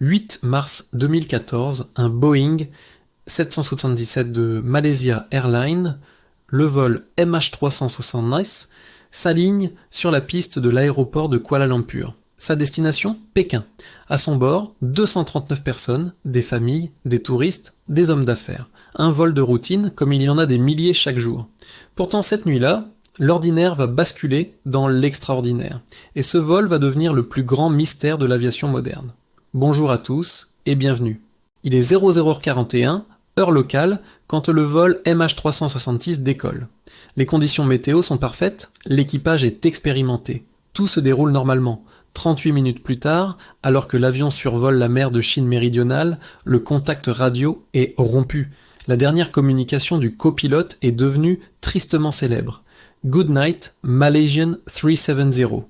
8 mars 2014, un Boeing 777 de Malaysia Airlines, le vol MH370, s'aligne sur la piste de l'aéroport de Kuala Lumpur. Sa destination, Pékin. À son bord, 239 personnes, des familles, des touristes, des hommes d'affaires. Un vol de routine comme il y en a des milliers chaque jour. Pourtant cette nuit-là, l'ordinaire va basculer dans l'extraordinaire. Et ce vol va devenir le plus grand mystère de l'aviation moderne. Bonjour à tous et bienvenue. Il est 00h41, heure locale, quand le vol MH370 décolle. Les conditions météo sont parfaites, l'équipage est expérimenté. Tout se déroule normalement. 38 minutes plus tard, alors que l'avion survole la mer de Chine méridionale, le contact radio est rompu. La dernière communication du copilote est devenue tristement célèbre. Good night, Malaysian 370.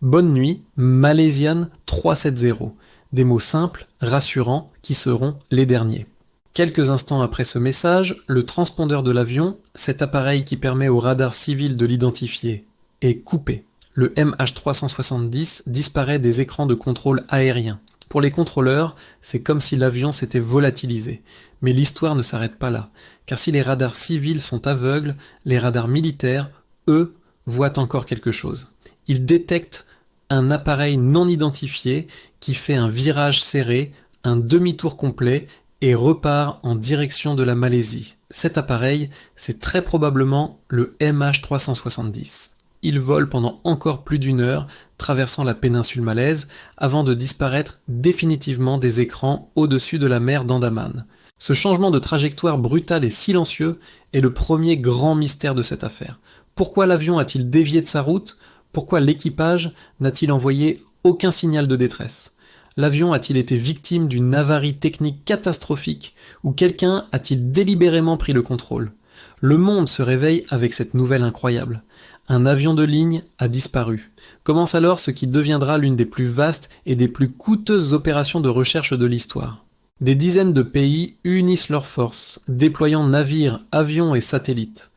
Bonne nuit, Malaysian 370. Des mots simples, rassurants, qui seront les derniers. Quelques instants après ce message, le transpondeur de l'avion, cet appareil qui permet au radar civil de l'identifier, est coupé. Le MH370 disparaît des écrans de contrôle aérien. Pour les contrôleurs, c'est comme si l'avion s'était volatilisé. Mais l'histoire ne s'arrête pas là, car si les radars civils sont aveugles, les radars militaires, eux, voient encore quelque chose. Ils détectent un appareil non identifié qui fait un virage serré, un demi-tour complet et repart en direction de la Malaisie. Cet appareil, c'est très probablement le MH370. Il vole pendant encore plus d'une heure, traversant la péninsule malaise, avant de disparaître définitivement des écrans au-dessus de la mer d'Andaman. Ce changement de trajectoire brutal et silencieux est le premier grand mystère de cette affaire. Pourquoi l'avion a-t-il dévié de sa route ? Pourquoi l'équipage n'a-t-il envoyé aucun signal de détresse ? L'avion a-t-il été victime d'une avarie technique catastrophique ou quelqu'un a-t-il délibérément pris le contrôle ? Le monde se réveille avec cette nouvelle incroyable. Un avion de ligne a disparu. Commence alors ce qui deviendra l'une des plus vastes et des plus coûteuses opérations de recherche de l'histoire. Des dizaines de pays unissent leurs forces, déployant navires, avions et satellites.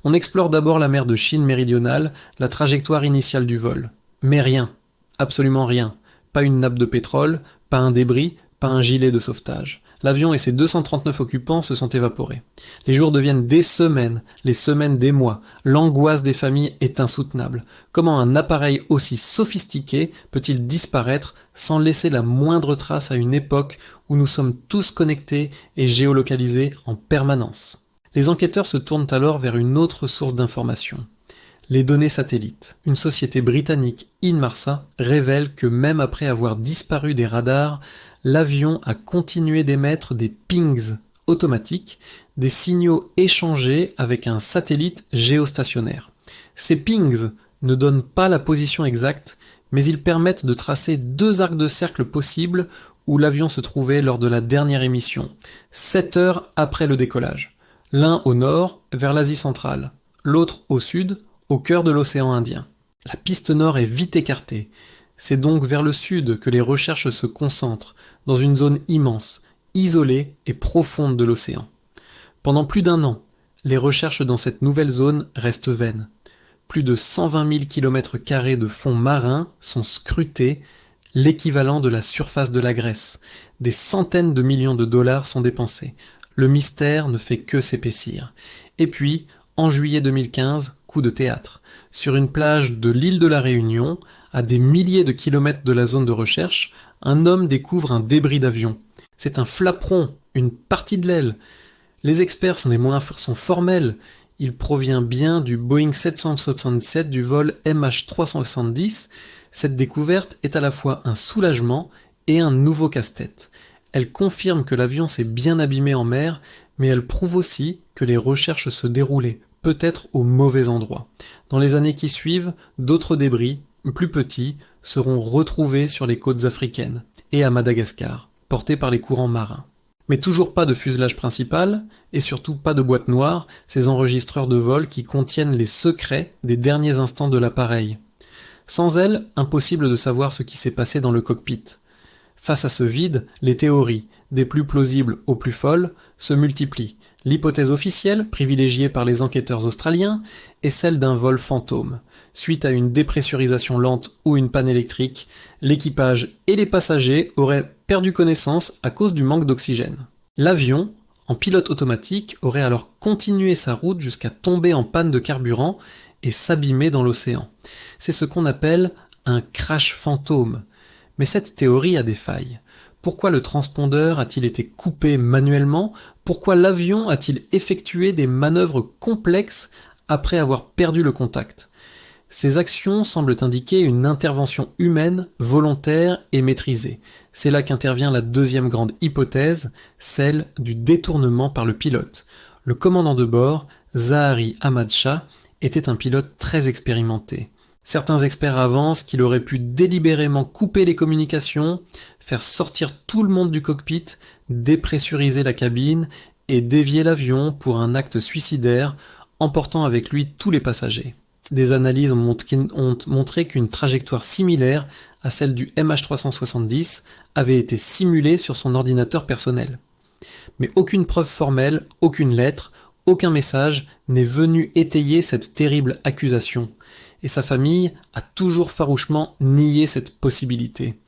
On explore d'abord la mer de Chine méridionale, la trajectoire initiale du vol. Mais rien, absolument rien. Pas une nappe de pétrole, pas un débris, pas un gilet de sauvetage. L'avion et ses 239 occupants se sont évaporés. Les jours deviennent des semaines, les semaines des mois. L'angoisse des familles est insoutenable. Comment un appareil aussi sophistiqué peut-il disparaître sans laisser la moindre trace à une époque où nous sommes tous connectés et géolocalisés en permanence ? Les enquêteurs se tournent alors vers une autre source d'information. Les données satellites. Une société britannique, Inmarsat, révèle que même après avoir disparu des radars, l'avion a continué d'émettre des pings automatiques, des signaux échangés avec un satellite géostationnaire. Ces pings ne donnent pas la position exacte, mais ils permettent de tracer 2 arcs de cercle possibles où l'avion se trouvait lors de la dernière émission, 7 heures après le décollage. L'un au nord, vers l'Asie centrale, l'autre au sud, au cœur de l'océan Indien. La piste nord est vite écartée. C'est donc vers le sud que les recherches se concentrent, dans une zone immense, isolée et profonde de l'océan. Pendant plus d'1 an, les recherches dans cette nouvelle zone restent vaines. Plus de 120 000 km² de fond marin sont scrutés, l'équivalent de la surface de la Grèce. Des centaines de millions de dollars sont dépensés. Le mystère ne fait que s'épaissir. Et puis, en juillet 2015, coup de théâtre. Sur une plage de l'île de la Réunion, à des milliers de kilomètres de la zone de recherche, un homme découvre un débris d'avion. C'est un flaperon, une partie de l'aile. Les experts sont formels. Il provient bien du Boeing 777 du vol MH370. Cette découverte est à la fois un soulagement et un nouveau casse-tête. Elle confirme que l'avion s'est bien abîmé en mer, mais elle prouve aussi que les recherches se déroulaient peut-être au mauvais endroit. Dans les années qui suivent, d'autres débris, plus petits, seront retrouvés sur les côtes africaines et à Madagascar, portés par les courants marins. Mais toujours pas de fuselage principal, et surtout pas de boîte noire, ces enregistreurs de vol qui contiennent les secrets des derniers instants de l'appareil. Sans elles, impossible de savoir ce qui s'est passé dans le cockpit. Face à ce vide, les théories, des plus plausibles aux plus folles, se multiplient. L'hypothèse officielle, privilégiée par les enquêteurs australiens, est celle d'un vol fantôme. Suite à une dépressurisation lente ou une panne électrique, l'équipage et les passagers auraient perdu connaissance à cause du manque d'oxygène. L'avion, en pilote automatique, aurait alors continué sa route jusqu'à tomber en panne de carburant et s'abîmer dans l'océan. C'est ce qu'on appelle un crash fantôme. Mais cette théorie a des failles. Pourquoi le transpondeur a-t-il été coupé manuellement? Pourquoi l'avion a-t-il effectué des manœuvres complexes après avoir perdu le contact? Ces actions semblent indiquer une intervention humaine, volontaire et maîtrisée. C'est là qu'intervient la deuxième grande hypothèse, celle du détournement par le pilote. Le commandant de bord, Zahari Ahmad Shah, était un pilote très expérimenté. Certains experts avancent qu'il aurait pu délibérément couper les communications, faire sortir tout le monde du cockpit, dépressuriser la cabine et dévier l'avion pour un acte suicidaire, emportant avec lui tous les passagers. Des analyses ont montré qu'une trajectoire similaire à celle du MH370 avait été simulée sur son ordinateur personnel. Mais aucune preuve formelle, aucune lettre, aucun message n'est venu étayer cette terrible accusation. Et sa famille a toujours farouchement nié cette possibilité.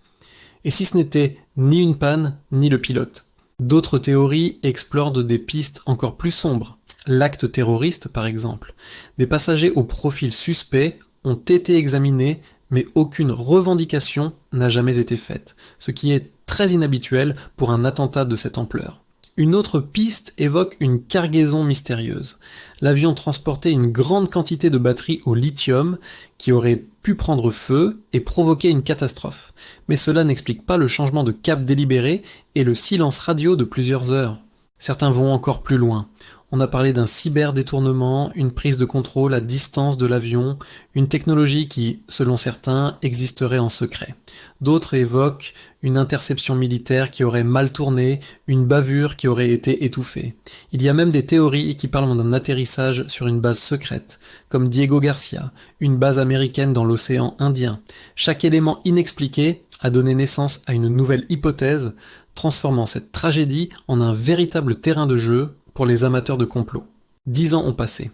Et si ce n'était ni une panne, ni le pilote? D'autres théories explorent des pistes encore plus sombres. L'acte terroriste, par exemple. Des passagers au profil suspect ont été examinés, mais aucune revendication n'a jamais été faite, ce qui est très inhabituel pour un attentat de cette ampleur. Une autre piste évoque une cargaison mystérieuse. L'avion transportait une grande quantité de batteries au lithium qui aurait pu prendre feu et provoquer une catastrophe. Mais cela n'explique pas le changement de cap délibéré et le silence radio de plusieurs heures. Certains vont encore plus loin. On a parlé d'un cyberdétournement, une prise de contrôle à distance de l'avion, une technologie qui, selon certains, existerait en secret. D'autres évoquent une interception militaire qui aurait mal tourné, une bavure qui aurait été étouffée. Il y a même des théories qui parlent d'un atterrissage sur une base secrète, comme Diego Garcia, une base américaine dans l'océan Indien. Chaque élément inexpliqué a donné naissance à une nouvelle hypothèse, transformant cette tragédie en un véritable terrain de jeu pour les amateurs de complot. 10 ans ont passé.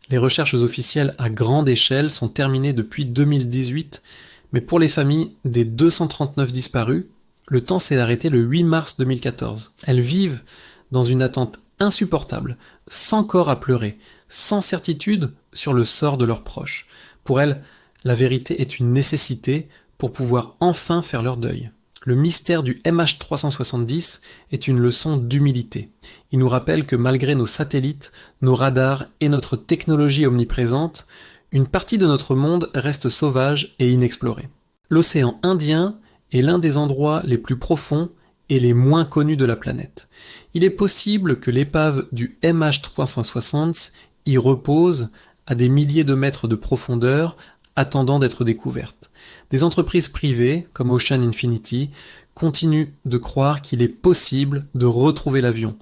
Les recherches officielles à grande échelle sont terminées depuis 2018, mais pour les familles des 239 disparus, le temps s'est arrêté le 8 mars 2014. Elles vivent dans une attente insupportable, sans corps à pleurer, sans certitude sur le sort de leurs proches. Pour elles, la vérité est une nécessité pour pouvoir enfin faire leur deuil. Le mystère du MH370 est une leçon d'humilité. Il nous rappelle que malgré nos satellites, nos radars et notre technologie omniprésente, une partie de notre monde reste sauvage et inexplorée. L'océan Indien est l'un des endroits les plus profonds et les moins connus de la planète. Il est possible que l'épave du MH360 y repose à des milliers de mètres de profondeur, attendant d'être découverte. Des entreprises privées, comme Ocean Infinity, continuent de croire qu'il est possible de retrouver l'avion.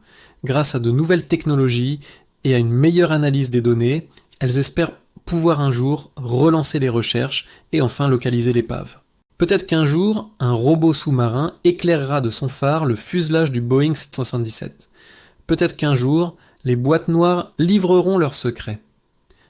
Grâce à de nouvelles technologies et à une meilleure analyse des données, elles espèrent pouvoir un jour relancer les recherches et enfin localiser l'épave. Peut-être qu'un jour, un robot sous-marin éclairera de son phare le fuselage du Boeing 777. Peut-être qu'un jour, les boîtes noires livreront leurs secrets.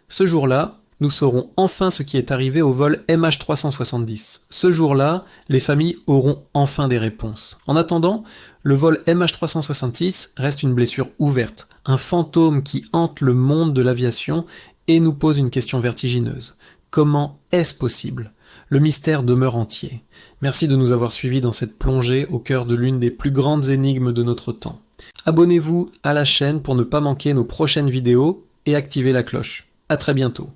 Ce jour-là, nous saurons enfin ce qui est arrivé au vol MH370. Ce jour-là, les familles auront enfin des réponses. En attendant, le vol MH370 reste une blessure ouverte, un fantôme qui hante le monde de l'aviation et nous pose une question vertigineuse. Comment est-ce possible? Le mystère demeure entier. Merci de nous avoir suivis dans cette plongée au cœur de l'une des plus grandes énigmes de notre temps. Abonnez-vous à la chaîne pour ne pas manquer nos prochaines vidéos et activez la cloche. À très bientôt.